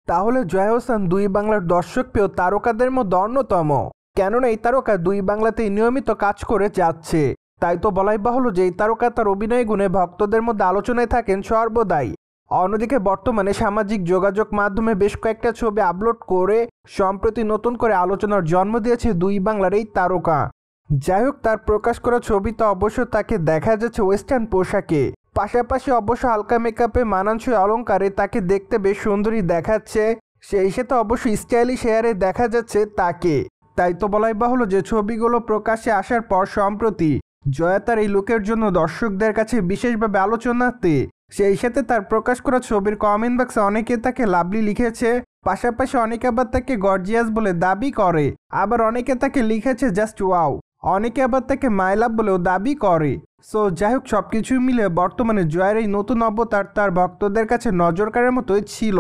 তাহলে জয়া হোসেন দুই বাংলার দর্শকপ্রিয় তারকাদের মধ্যে অন্যতম। কেননা এই তারকা দুই বাংলাতেই নিয়মিত কাজ করে যাচ্ছে। তাই তো বলাই বাহুল্য যে এই তারকা তার অভিনয় গুণে ভক্তদের মধ্যে আলোচনায় থাকেন সর্বদাই। অন্যদিকে বর্তমানে সামাজিক যোগাযোগ মাধ্যমে বেশ কয়েকটা ছবি আপলোড করে সম্প্রতি নতুন করে আলোচনার জন্ম দিয়েছে দুই বাংলার এই তারকা। যাই হোক, তার প্রকাশ করা ছবিতে অবশ্য তাকে দেখা যাচ্ছে ওয়েস্টার্ন পোশাকে, পাশাপাশি অবশ্য হালকা মেকআপে মানানসই অলংকারে তাকে দেখতে বেশ সুন্দরী দেখাচ্ছে। সেই সাথে অবশ্যই স্টাইলিশ হেয়ারে দেখা যাচ্ছে তাকে। তাই তো বলাই বাহুল্য যে ছবিগুলো প্রকাশ্যে আসার পর সম্প্রতি জয়া তার এই লুকের জন্য দর্শকদের কাছে বিশেষভাবে আলোচনাতে। সেই সাথে তার প্রকাশ করা ছবির কমেন্ট বক্সে অনেকে তাকে লাভলি লিখেছে, পাশাপাশি অনেকে আবার তাকে গর্জিয়াস বলে দাবি করে, আবার অনেকে তাকে লিখেছে জাস্ট ওয়াও, অনেকে আবার তাকে মাই লাভ বলেও দাবি করে। সো যাই হোক, সবকিছু মিলে বর্তমানে জয়ের এই নতুন অবতার তার ভক্তদের কাছে নজর কাড়ার মতোই ছিল।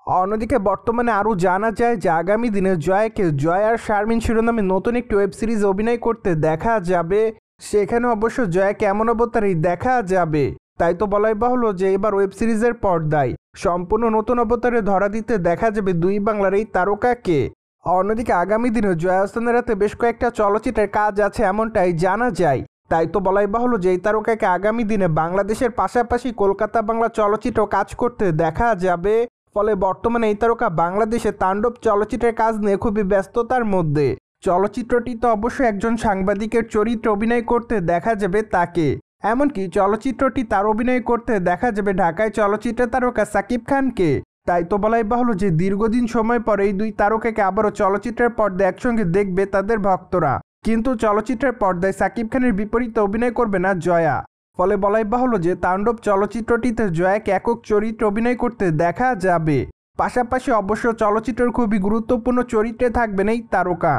অন্যদিকে বর্তমানে আরও জানা যায় যে আগামী দিনে জয়াকে জয় আর শারমিন শিরোনামে নতুন একটি ওয়েব সিরিজ অভিনয় করতে দেখা যাবে। সেখানে অবশ্য জয়াকে এমন অবতারেই দেখা যাবে। তাই তো বলাই বাহুল্য যে এবার ওয়েব সিরিজের পর্দায় সম্পূর্ণ নতুন অবতারে ধরা দিতে দেখা যাবে দুই বাংলার এই তারকাকে। অন্যদিকে আগামী দিনে জয়া হোসেনের হাতে বেশ কয়েকটা চলচ্চিত্রের কাজ আছে এমনটাই জানা যায়। তাই তো বলাই বাহুল্য যে এই তারকাকে আগামী দিনে বাংলাদেশের পাশাপাশি কলকাতা বাংলা চলচ্চিত্র কাজ করতে দেখা যাবে। ফলে বর্তমানে এই তারকা বাংলাদেশে তাণ্ডব চলচ্চিত্রের কাজ নিয়ে খুবই ব্যস্ততার মধ্যে। চলচ্চিত্রটিতে অবশ্যই একজন সাংবাদিকের চরিত্রে অভিনয় করতে দেখা যাবে তাকে। এমনকি চলচ্চিত্রটি তার অভিনয় করতে দেখা যাবে ঢাকায় চলচ্চিত্রের তারকা সাকিব খানকে। তাই তো বলাই বাহুল্য যে দীর্ঘদিন সময় পর এই দুই তারকাকে আবারও চলচ্চিত্রের পর্দায় একসঙ্গে দেখবে তাদের ভক্তরা। কিন্তু চলচ্চিত্রের পর্দায় সাকিব খানের বিপরীতে অভিনয় করবে না জয়া। ফলে বলাই বাহুল্য যে তাণ্ডব চলচ্চিত্রটিতে জয়াকে একক চরিত্রে অভিনয় করতে দেখা যাবে। পাশাপাশি অবশ্য চলচ্চিত্রের খুবই গুরুত্বপূর্ণ চরিত্রে থাকবেন এই তারকা,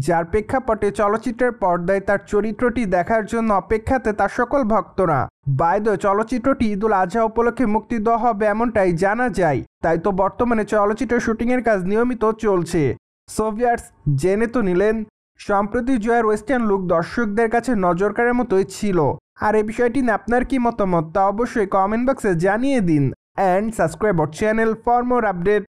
যার প্রেক্ষাপটে চলচ্চিত্রের পর্দায় তার চরিত্রটি দেখার জন্য অপেক্ষাতে তার সকল ভক্তরা। বাই দ্য ওয়ে, চলচ্চিত্রটি ঈদুল আজহা উপলক্ষে মুক্তি দেওয়া হবে এমনটাই জানা যায়। তাই তো বর্তমানে চলচ্চিত্রের শুটিংয়ের কাজ নিয়মিত চলছে। সো ভিউয়ার্স, জেনে তো নিলেন সম্প্রতি জয়ার ওয়েস্টার্ন লুক দর্শকদের কাছে নজর কাড়ার মতোই ছিল। আর এই বিষয়টি নিয়ে আপনার কি মতামত তা অবশ্যই কমেন্ট বক্সে জানিয়ে দিন। And subscribe our channel for more update.